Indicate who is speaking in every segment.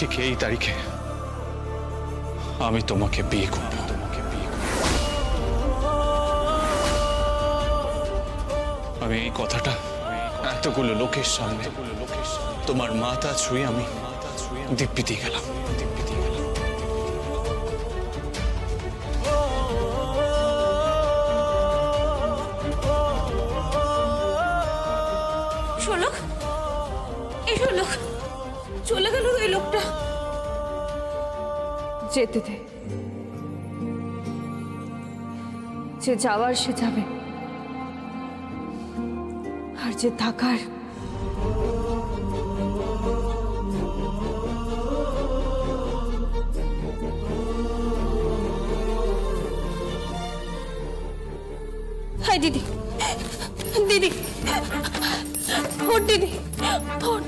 Speaker 1: ঠিক এই তারিখে আমি তোমাকে বিয়ে করব। আমি এই কথাটা এতগুলো লোকের সামনে তোমার মাথা ছুঁয়ে আমি দিব্যি দিয়ে গেলাম।
Speaker 2: শোলক, এই শোলক, চলে গেল ওই লোকটা। যেতে দে, যে যাওয়ার সে যাবে, আর যে থাকার হাই দিদি, দিদি ওঠ, দিদি ওঠ,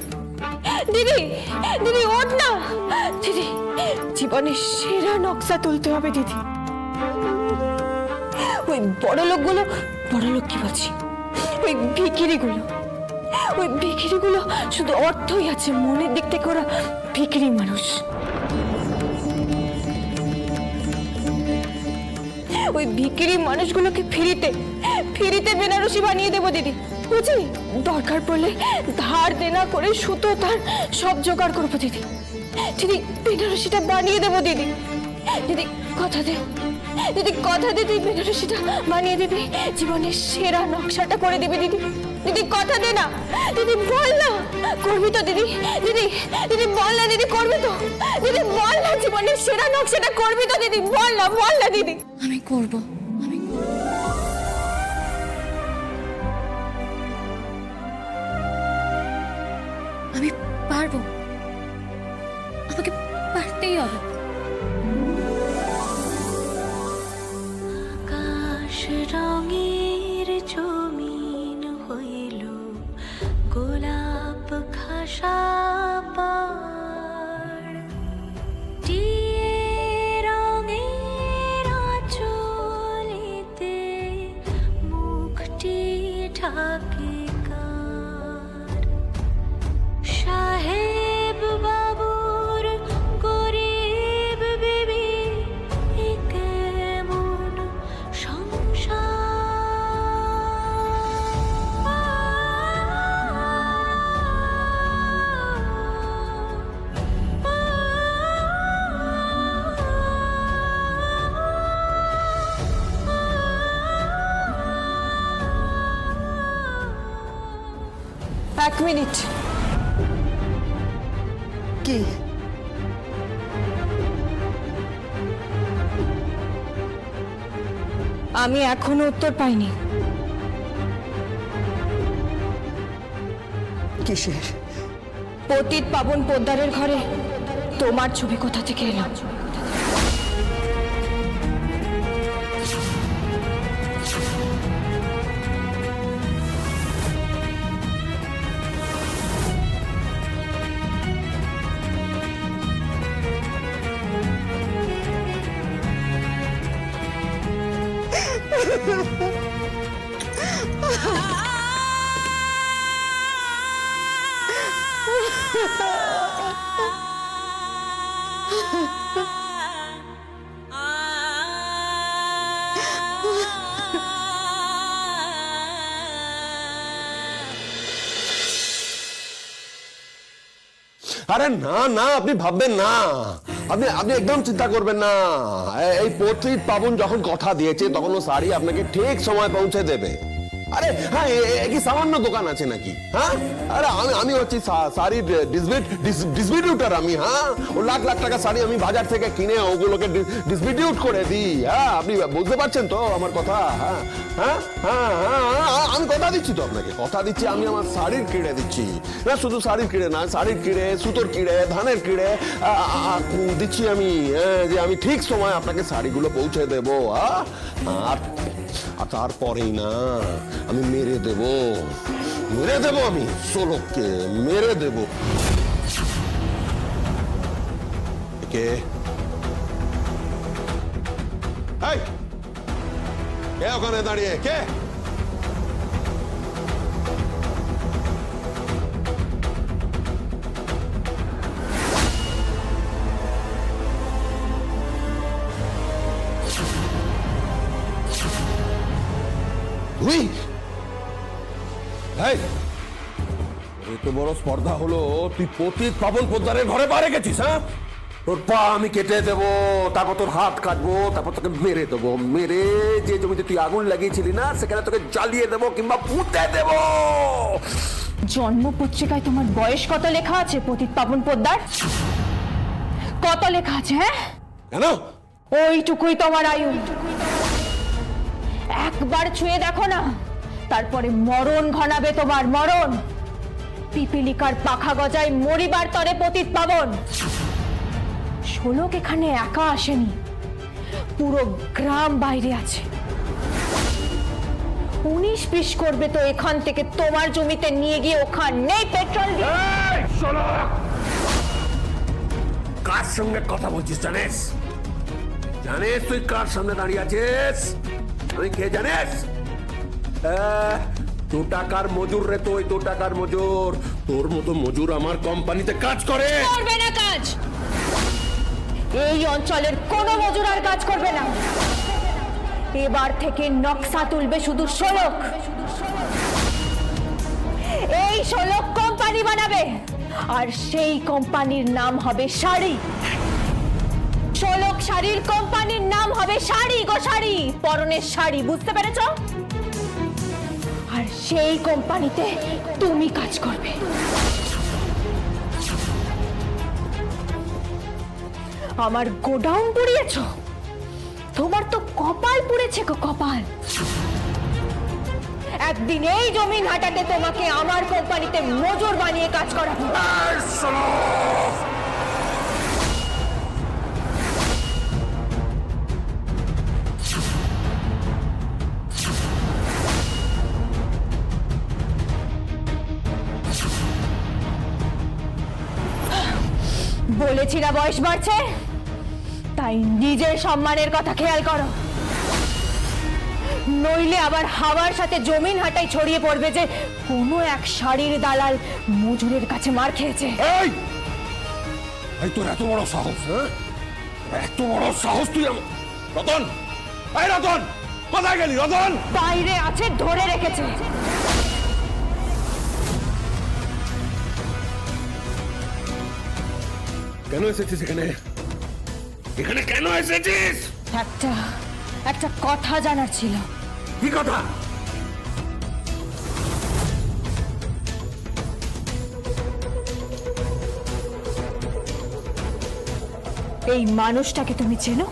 Speaker 2: দিদি, দিদি ওঠ না দিদি, জীবনের সেরা নকশা তুলতে হবে দিদি। ওই বড় লোকগুলো, বড় লোক কি বলছি, ওই ভিখিরিগুলো শুধু অর্থই আছে, মনের দিক থেকে ওরা ভিখিরি মানুষ। ওই ভিখিরি মানুষগুলোকে ফিরিতে বেনারসি বানিয়ে দেবো দিদি, বুঝি? দরকার পড়লে ধার দেনা করে সুতো তার সব জোগাড় করবো দিদি। দিদি বেনারসিটা বানিয়ে দেবো দিদি। দিদি কথা দে, দিদি কথা দে, তুই বেনারসিটা বানিয়ে দিবি, জীবনের সেরা নকশাটা করে দিবি দিদি। দিদি কথা দে না, দিদি বল না করবি তো দিদি। দিদি, দিদি বল না দিদি, করবি তো দিদি, বল না জীবনের সেরা নকশাটা করবি তো দিদি, বল না দিদি।
Speaker 3: আমি করব, আমি পারবো, আমাকে পারতেই হবে।
Speaker 4: আকাশ রঙের জমিন হইল গোলাপ খাসা পাড়, টিয়ে রঙের আঁচলেতে মুখটি ঢাকে কার, সাহেব বাবুর গরিব বিবি এ কেমন
Speaker 2: এক মিনিট,
Speaker 5: কি
Speaker 2: আমি এখনো উত্তর পাইনি।
Speaker 5: কিসের?
Speaker 2: পতিত পাবন পোদ্দারের ঘরে তোমার ছবি কোথা থেকে এলো?
Speaker 6: আরে না না, আপনি ভাববেন না, আপনি আপনি একদম চিন্তা করবেন না। এই পতিত পাবন যখন কথা দিয়েছে তখন ও শাড়ি আপনাকে ঠিক সময় পৌঁছে দেবে। আরে হ্যাঁ, কি সামান্য দোকান আছে নাকি? হ্যাঁ, আরে আমি হচ্ছি শাড়ির ডিস্ট্রিবিউটর আমি। হ্যাঁ, ও লাখ লাখ টাকা শাড়ি আমি বাজার থেকে কিনে ওগুলোকে ডিস্ট্রিবিউট করে দিই। হ্যাঁ, আপনি বুঝতে পারছেন তো আমার কথা? হ্যাঁ হ্যাঁ হ্যাঁ হ্যাঁ, আমি কথা দিচ্ছি তো আপনাকে, কথা দিচ্ছি, আমি আমার শাড়ির কিনে দিচ্ছি। না শুধু শাড়ির কিনে না, শাড়ির কিনে, সুতোর কিনে, ধানের কিনে দিচ্ছি আমি, যে আমি ঠিক সময় আপনাকে শাড়িগুলো পৌঁছে দেবো। আর তারপরেই না আমি মেরে দেব আমি শোলককে, মেরে দেব। কে ওখানে দাঁড়িয়ে? কে? তুই এই, এত বড় স্পর্ধা হলো, তুই পতিত পাবন পোদ্দারের ঘরে বাইরে গেছিস? হ্যাঁ, তোর পা আমি কেটে দেবো, তারপর তোর হাত কাটবো, তারপর তোকে মেরে দেবো, মেরে যে জমিতে তুই আগুন লাগিয়েছিলি না সেখানে তোকে জ্বালিয়ে দেবো কিংবা পুঁতে দেবো।
Speaker 2: জন্ম পত্রিকায় তোমার বয়স কত লেখা আছে পতিত পাবন পোদ্দার? কত লেখা আছে? হ্যাঁ,
Speaker 6: কেন?
Speaker 2: ওইটুকুই তোমার আয়ু। একবার ছুঁয়ে দেখো না, তারপরে মরণ ঘনাবে তোমার, মরণ। পিপিলিকার পাখা গজায় মরিবার তরে পতিত পাবন। শোলক এখানে একা আসেনি, পুরো গ্রাম বাইরে আছে। 19-20 করবে তো এখান থেকে তোমার জমিতে নিয়ে গিয়ে ওখানে পেট্রোল দিয়ে।
Speaker 6: এই, শোনো! কার সঙ্গে কথা বলছিস জানিস? জানিস তুই কার সামনে দাঁড়িয়ে আছিস? তুই কে জানিস? 2 টাকার মজুর রে তুই, 2 টাকার মজুর। তোর মতো মজুর আমার কোম্পানিতে কাজ করে।
Speaker 2: করবে না কাজ। এই অঞ্চলের কোনো মজুর আর কাজ করবে না। এবার থেকে নকশা তুলবে শুধু শোলক। এই শোলক কোম্পানি বানাবে, আর সেই কোম্পানির নাম হবে শাড়ি। শোলক শাড়ির কোম্পানির নাম হবে শাড়ি গো, শাড়ি, পরনের শাড়ি, বুঝতে পেরেছ? আর সেই কোম্পানিতে তুমি কাজ করবে। আমার গোডাউন পুড়িয়েছ? তোমার তো কপাল পুড়েছে গো, কপাল। একদিন এই জমি হাটাতে তোমাকে আমার কোম্পানিতে মজুর বানিয়ে কাজ করাবো।
Speaker 6: এই, শোনো!
Speaker 2: বলেছি না বয়স বাড়ছে, তাই নিজের সম্মানের কথা খেয়াল করো, নইলে আবার হাওয়ার সাথে জমিন হাটাই ছড়িয়ে পড়বে যে কোনো এক শাড়ির দালাল মজুরের কাছে মার খেয়েছে।
Speaker 6: এই, এই তোর এত বড় সাহস? হ্যাঁ, এত বড় সাহস তুই? রতন, এই রতন, কোথায় গেলি রতন?
Speaker 2: বাইরে আছে, ধরে রেখেছে।
Speaker 6: কেন এসেছিস এখানে? এখানে কেন এসেছিস?
Speaker 2: একটা কথা জানার ছিল।
Speaker 6: কি কথা?
Speaker 2: এই মানুষটাকে তুমি চেনো?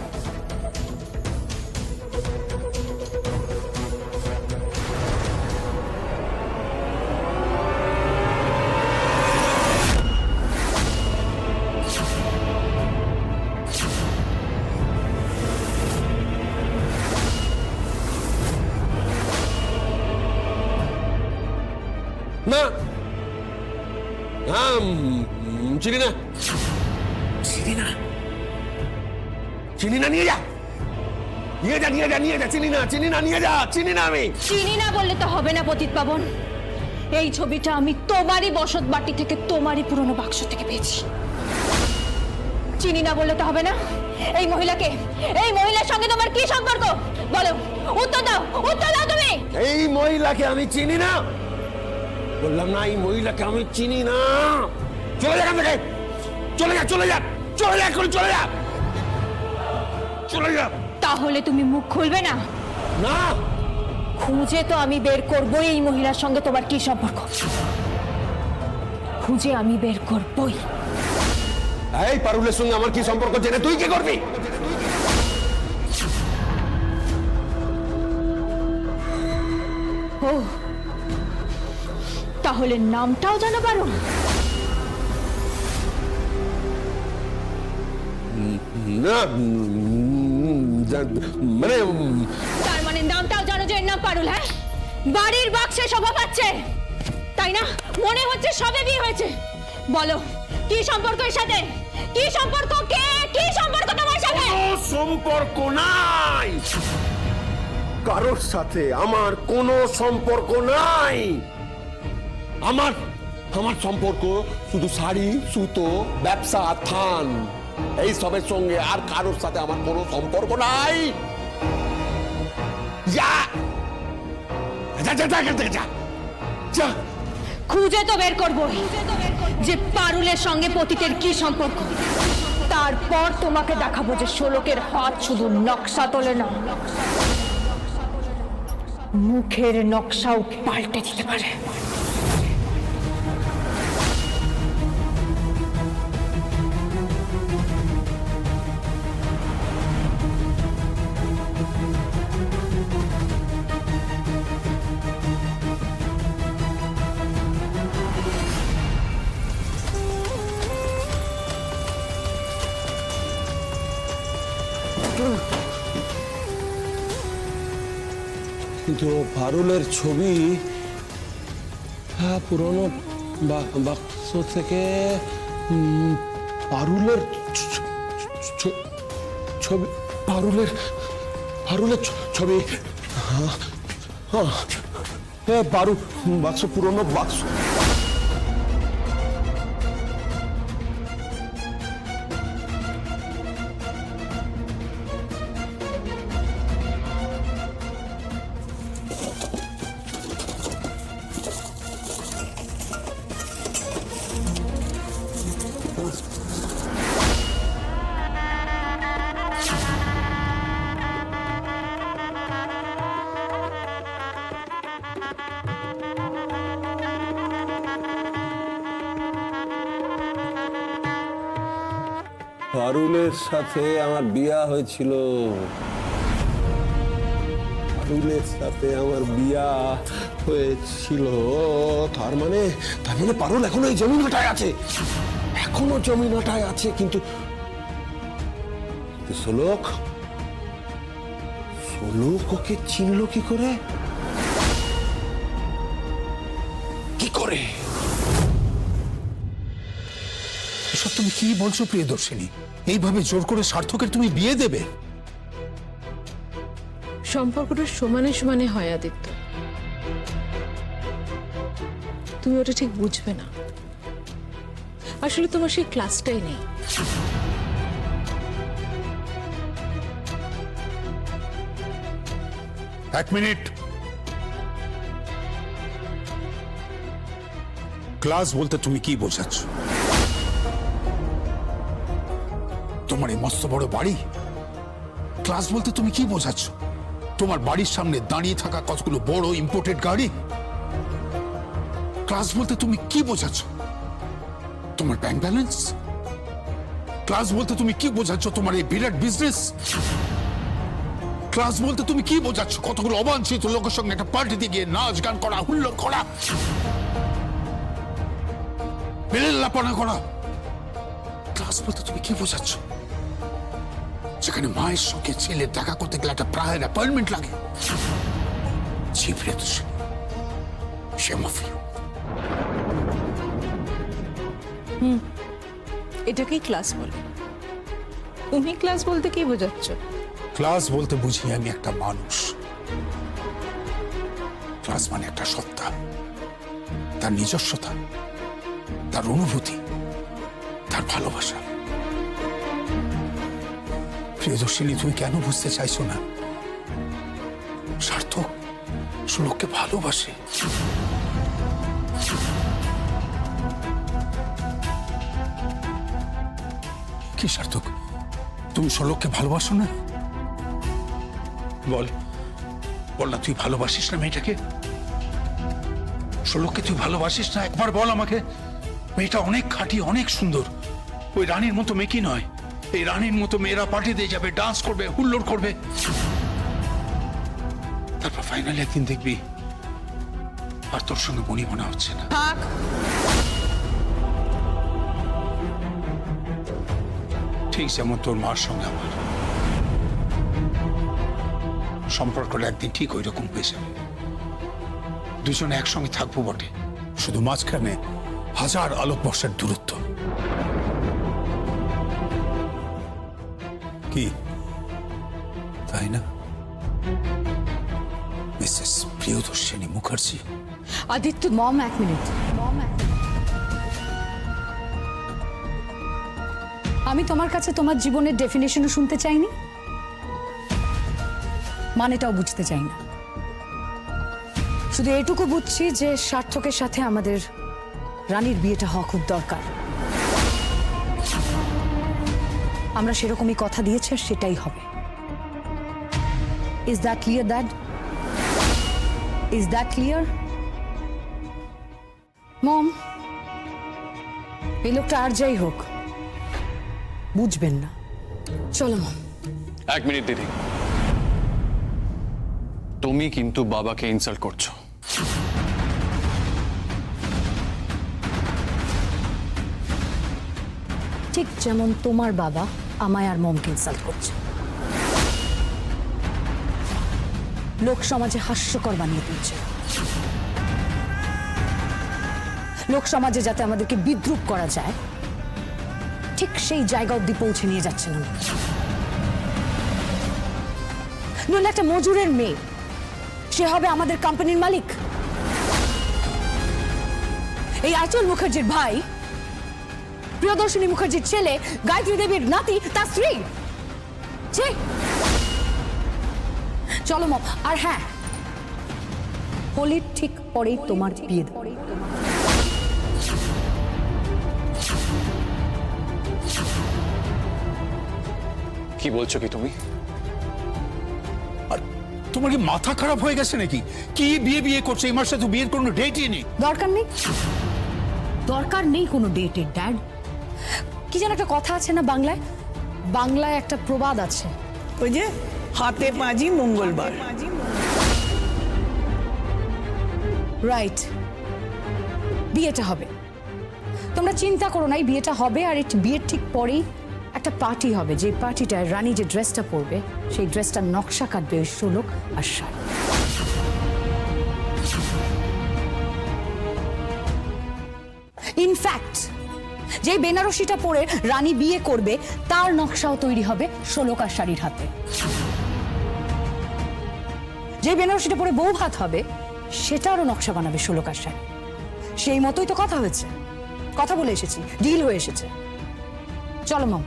Speaker 6: না, চিনি না। চিনি না? চিনি না, নিয়ে যা, নিয়ে যা, নিয়ে যা, নিয়ে যা। চিনি না, চিনি না, নিয়ে যা। চিনি না আমি।
Speaker 2: চিনি না বললে তো হবে না পতিত পাবন। এই ছবিটা আমি তোমারই বসত বাটি থেকে, তোমারই পুরনো বাক্স থেকে পেয়েছি। চিনি না বললে তো হবে না। এই মহিলাকে, এই মহিলার সঙ্গে তোমার কি সম্পর্ক? বলো, উত্তর দাও, উত্তর দাও তুমি।
Speaker 6: এই মহিলাকে আমি চিনি না। বললাম না, এই মহিলাকে আমি চিনি না। চলে যা এখান থেকে, চলে যা, চলে যা, চলে যা, এখন চলে যা, চলে যা।
Speaker 2: তাহলে তুমি মুখ খুলবে না?
Speaker 6: না,
Speaker 2: খুঁজে তো আমি বের করবই এই মহিলার সঙ্গে তোমার কি সম্পর্ক। খুঁজে আমি বের করবই।
Speaker 6: এই পারুলের সঙ্গে আমার কি সম্পর্ক জেনে তুই কি করবি?
Speaker 2: ও, তাহলে নামটাও জানো পারো?
Speaker 6: না, মানে
Speaker 2: তার মানে নামটাও জানো যে এর নাম পারুল? হ্যাঁ, বাড়ির বাক্সে শোভা পাচ্ছে, তাই না? মনে হচ্ছে সবে বিয়ে হয়েছে। বলো, কি সম্পর্ক এর সাথে? কি সম্পর্ক? কে? কি সম্পর্ক তোমার সাথে?
Speaker 6: কোনো সম্পর্ক নাই কারোর সাথে। আমার কোনো সম্পর্ক নাই। আমার সম্পর্ক শুধু শাড়ি, সুতো, ব্যবসা, থান, এই সবের সঙ্গে। আর কারোর সাথে আমার কোনো সম্পর্ক নাই। যা, যা যা যা এখান থেকে যা যা।
Speaker 2: খুঁজে তো বের করবো যে পারুলের সঙ্গে পতিতের কি সম্পর্ক। তারপর তোমাকে দেখাবো যে শোলকের হাত শুধু নকশা তোলে না, মুখের নকশাও পাল্টে দিতে পারে।
Speaker 6: কিন্তু পারুলের ছবি পুরনো বাক্স থেকে পারুলের ছবি, পারুলের ছবি। হ্যাঁ পারু বাক্স, পুরনো বাক্স। পারুলের সাথে আমার বিয়া হয়েছিল, পারুলের সাথে আমার বিয়া হয়েছিল। তার মানে পারুল এখনো এই জমিনটায় আছে, এখনো জমিনটায় আছে। কিন্তু শোলক ওকে চিনলো কি করে? কি করে?
Speaker 5: এসব তুমি কি বলছো প্রিয়দর্শিনী? এইভাবে জোর করে সার্থকের তুমি বিয়ে দেবে?
Speaker 7: সম্পর্কটা সমানে সমানে হয় আদিত্য, তুমি ওটা ঠিক বুঝবে না। আসলে তোমার সেই ক্লাসটাই নেই।
Speaker 5: এক মিনিট। ক্লাস বলতে তুমি কি বোঝাচ্ছ? তোমার এই মস্ত বড় বাড়ি, ক্লাস বলতে তুমি কি বোঝাচ্ছ? তোমার বাড়ির সামনে দাঁড়িয়ে থাকা কতগুলো বড় ইম্পোর্টেড গাড়ি, ক্লাস বলতে তুমি কি বোঝাচ্ছ? তোমার ব্যাংক ব্যালেন্স? ক্লাস বলতে তুমি কি বোঝাচ্ছ? তোমার এই বিরাট বিজনেস? ক্লাস বলতে তুমি কি বোঝাচ্ছ? কতগুলো অবাঞ্ছিত লোকের সঙ্গে একটা পার্টিতে গিয়ে নাচ গান করা, হুল্লোড় করা, বেলেল্লাপনা করা। ক্লাস বলতে তুমি কি বোঝাচ্ছ? যেখানে মায়ের সঙ্গে ছেলে দেখা করতে গেলে একটা প্রায় অ্যাপয়েন্টমেন্ট লাগে। সে মাফিয়া।
Speaker 7: এটাকেই ক্লাস বলে। তুমি ক্লাস বলতে কি বোঝাচ্ছ?
Speaker 5: ক্লাস বলতে বুঝি আমি একটা মানুষ। ক্লাস মানে একটা সত্তা, তার নিজস্বতা, তার অনুভূতি, তার ভালোবাসা। প্রিয়দর্শিনী, তুমি কেন বুঝতে চাইছো না? সার্থক শোলককে ভালোবাসে। কি সার্থক, তুমি শোলককে ভালোবাসো না? বল বল না, তুই ভালোবাসিস না মেয়েটাকে? শোলককে তুই ভালোবাসিস না? একবার বল আমাকে। মেয়েটা অনেক খাঁটি, অনেক সুন্দর। ওই রানীর মতো মেয়ে কি নয়? এই রানীর মতো মেয়েরা পার্টিতে যাবে, ডান্স করবে, হুল্লোড় করবে, তারপর ফাইনালি একদিন দেখবি আর তোর সঙ্গে বনিবনা হচ্ছে না। ঠিক যেমন তোর মার সঙ্গে আমার সম্পর্কটা একদিন ঠিক ওই রকম হয়ে যাবে। দুজনে একসঙ্গে থাকবো বটে, শুধু মাঝখানে হাজার আলোকবর্ষের দূরত্ব। কি তাই না মিসেস প্রিয়দর্শিনী মুখার্জি?
Speaker 3: আদিত্য, মম এক মিনিট। আমি তোমার কাছে তোমার জীবনের ডেফিনেশনও শুনতে চাইনি, মানেটাও বুঝতে চাই না। শুধু এটুকু বুঝছি যে সার্থকের সাথে আমাদের রানীর বিয়েটা হওয়া খুব দরকার। আমরা সেরকমই কথা দিয়েছি আর সেটাই হবে। Is that clear dad? Is that clear? Mom, এই লোকটা আর যাই হোক বুঝবেন না। চলো মম।
Speaker 1: 1 মিনিট দিদি, তুমি কিন্তু বাবাকে ইনসাল্ট করছো।
Speaker 3: ঠিক যেমন তোমার বাবা আমায় আর মমকে ইনসাল্ট করছে, লোক সমাজে হাস্যকর বানিয়ে তুলছে, লোক সমাজে যাতে আমাদেরকে বিদ্রুপ করা যায় ঠিক সেই জায়গা অব্দি পৌঁছে নিয়ে যাচ্ছে না। নইলে একটা মজুরের মেয়ে সে হবে আমাদের কোম্পানির মালিক। এই আঁচল মুখার্জির ভাই, প্রিয়দর্শিনী মুখার্জির ছেলে, গায়ত্রী দেবীর নাতি, তার স্ত্রী। ছি! চলো মম। আর হ্যাঁ, হোলির ঠিক পরেই তোমার বিয়ে দেব।
Speaker 1: কি বলছো কি তুমি?
Speaker 5: আর তোমার কি মাথা খারাপ হয়ে গেছে নাকি? কি বিয়ে বিয়ে করছে? এই মাসে তো বিয়ের কোনো ডেটই নেই।
Speaker 3: দরকার নেই, দরকার নেই কোনো ডেটের ড্যাড। কি যেন একটা কথা আছে না বাংলায়? বাংলায় একটা প্রবাদ আছে,
Speaker 8: ওই যে হাতে পাঁজি মঙ্গলবার।
Speaker 3: রাইট, বিয়েটা হবে। তোমরা চিন্তা করো না, এই বিয়েটা হবে। আর এই বিয়ের ঠিক পরেই একটা পার্টি হবে, যে পার্টিটায় রানী যে ড্রেসটা পরবে সেই ড্রেসটার নকশা কাটবে ওই শোলক আর শাড়ি। ইনফ্যাক্ট যে বেনারসিটা পরে রানী বিয়ে করবে তার নকশাও তৈরি হবে শোলক আর শাড়ির হাতে। যে বেনারসিটা পরে বউ ভাত হবে সেটারও নকশা বানাবে শোলক আর শাড়ি। সেই মতোই তো কথা হয়েছে, কথা বলে এসেছি, ডিল হয়ে এসেছে। চলো মম।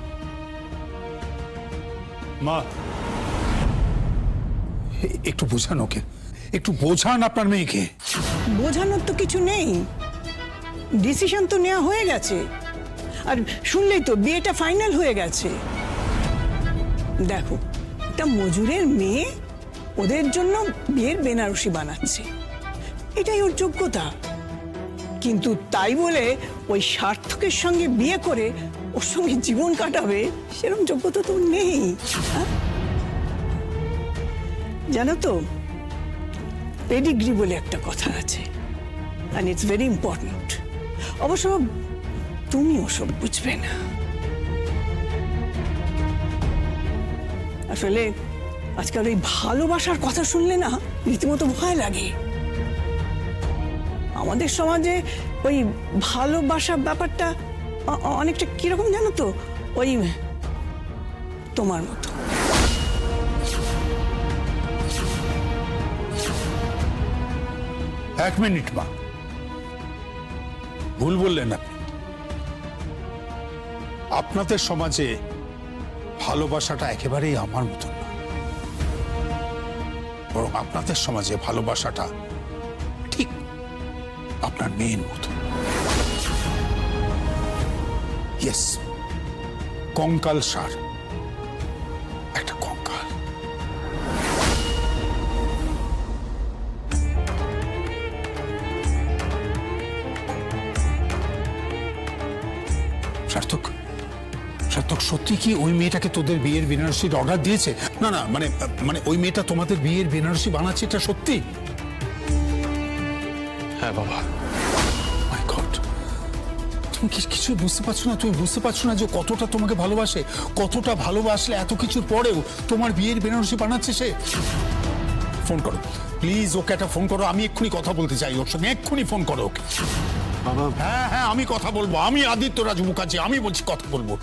Speaker 5: মা, একটু বোঝান ওকে, একটু বোঝান আপনার মেয়েকে।
Speaker 8: বোঝানোর তো কিছু নেই, ডিসিশন তো নেওয়া হয়ে গেছে। আর শুনলেই তো বিয়েটা ফাইনাল হয়ে গেছে। দেখো, একটা মজুরের মেয়ে ওদের জন্য বিয়ের বেনারসি বানাচ্ছে, এটাই ওর যোগ্যতা। কিন্তু তাই বলে ওই সার্থকের সঙ্গে বিয়ে করে ওর সঙ্গে জীবন কাটাবে সেরকম যোগ্যতা তো নেই। হ্যাঁ? জানো তো, পেডিগ্রি বলে একটা কথা আছে, অ্যান্ড ইটস ভেরি ইম্পর্টেন্ট। অবশ্য তুমি ওসব বুঝবে না। আসলে আজকাল ওই ভালোবাসার কথা শুনলে না রীতিমতো ভয় লাগে। আমাদের সমাজে ওই ভালোবাসা ব্যাপারটা অনেকটা কিরকম জানো তো, ওই তোমার মতো।
Speaker 5: এক মিনিট মা, ভুল বললেন আপনি। আপনাদের সমাজে ভালোবাসাটা একেবারেই আমার মতন না, বরং আপনাদের সমাজে ভালোবাসাটা ঠিক আপনার মেয়ের মতো। ইয়েস, কঙ্কাল সার, একটা কঙ্কাল। সার্থক, সার্থক সত্যি কি ওই মেয়েটাকে তোদের বিয়ের বেনারসির অর্ডার দিয়েছে? না না, মানে মানে ওই মেয়েটা তোমাদের বিয়ের বেনারসি বানাচ্ছে, এটা সত্যি?
Speaker 1: হ্যাঁ বাবা।
Speaker 5: মাই গড, তুমি কি কিছু বুঝতে পারছো না? তুমি বুঝতে পারছো না যে কতটা তোমাকে ভালোবাসে, কতটা ভালোবাসলে এত কিছুর পরেও তোমার বিয়ের বেনারসি বানাচ্ছে সে? ফোন করো প্লিজ, ওকে একটা ফোন করো, আমি এক্ষুনি কথা বলতে চাই ওর সঙ্গে, এক্ষুনি ফোন করো ওকে।
Speaker 1: বাবা,
Speaker 5: হ্যাঁ হ্যাঁ, আমি কথা বলবো, আমি আদিত্য রাজ মুখার্জি, আমি বলছি কথা বলবো।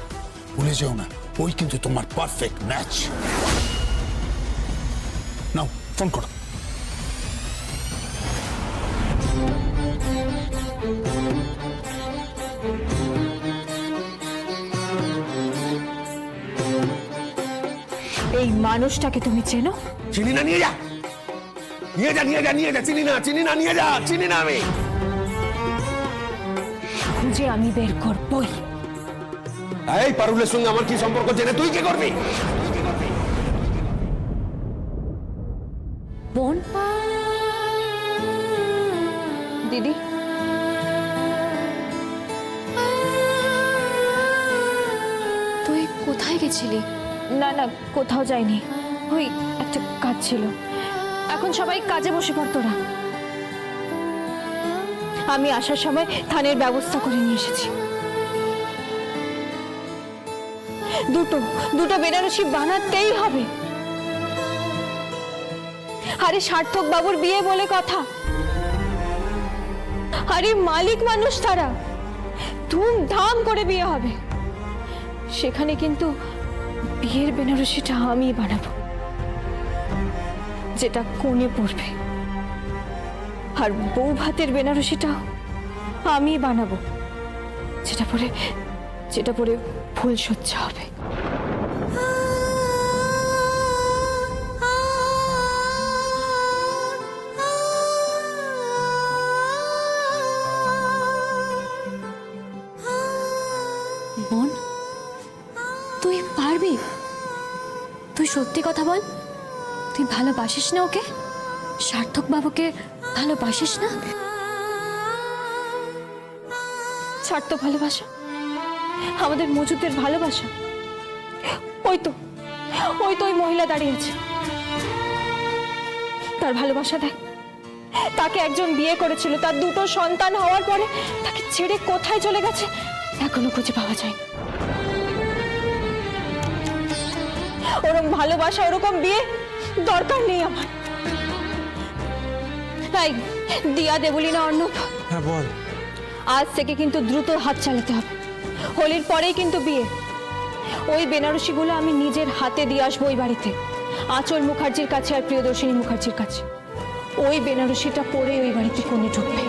Speaker 5: ভুলে যেও না, ওই কিন্তু তোমার পারফেক্ট ম্যাচ। নাও ফোন করো।
Speaker 2: এই মানুষটাকে তুমি চেনো?
Speaker 6: চিনি না, নিয়ে যা। নিয়ে যা, চিনি না, নিয়ে যা, চিনি না আমি।
Speaker 2: খুঁজে আমি বের করবই।
Speaker 6: এই পারুলের সঙ্গে আমার কি সম্পর্ক জেনে তুই কি করবি?
Speaker 3: বোন,
Speaker 2: দিদি,
Speaker 9: তুই কোথায় গেছিলি?
Speaker 2: না না, কোথাও যাইনি, ওই একটা কাজ ছিল। এখন সবাই কাজে বসে পড় তোরা। আমি আসার সময় থানের ব্যবস্থা করে নিয়ে এসেছি। দুটো বেনারসি বানাতেই হবে। আরে সার্থক বাবুর বিয়ে বলে কথা, আরে মালিক মানুষ তারা, ধুমধাম করে বিয়ে হবে। সেখানে কিন্তু বিয়ের বেনারসিটা আমি বানাবো, যেটা কোণে পড়বে। আর বউ ভাতের বেনারসিটাও আমি বানাবো, যেটা পরে ফুল সজ্জা হবে।
Speaker 9: বোন, তুই পারবি? তুই সত্যি কথা বল, তুই ভালোবাসিস না ওকে? সার্থক বাবুকে ভালোবাসিস না?
Speaker 2: ছাড় তো ভালোবাসা, আমাদের মজুদের ভালোবাসা। ওই তো ওই মহিলা দাঁড়িয়ে আছে, তার ভালোবাসা দেখ। তাকে একজন বিয়ে করেছিল, তার দুটো সন্তান হওয়ার পরে তাকে ছেড়ে কোথায় চলে গেছে এখনো খুঁজে পাওয়া যায় না। ওরকম ভালোবাসা, ওরকম বিয়ে দরকার নেই আমার। তাই দিয়া, দেবলীনা, অর্ণব,
Speaker 1: হ্যাঁ বল।
Speaker 2: আজ থেকে কিন্তু দ্রুত হাত চালাতে হবে। হোলির পরেই কিন্তু বিয়ে। ওই বেনারসিগুলো আমি নিজের হাতে দিয়ে আসবো ওই বাড়িতে, আঁচল মুখার্জির কাছে আর প্রিয়দর্শিনী মুখার্জির কাছে। ওই বেনারসিটা পরে ওই বাড়িতে কোণে ঢুকবে।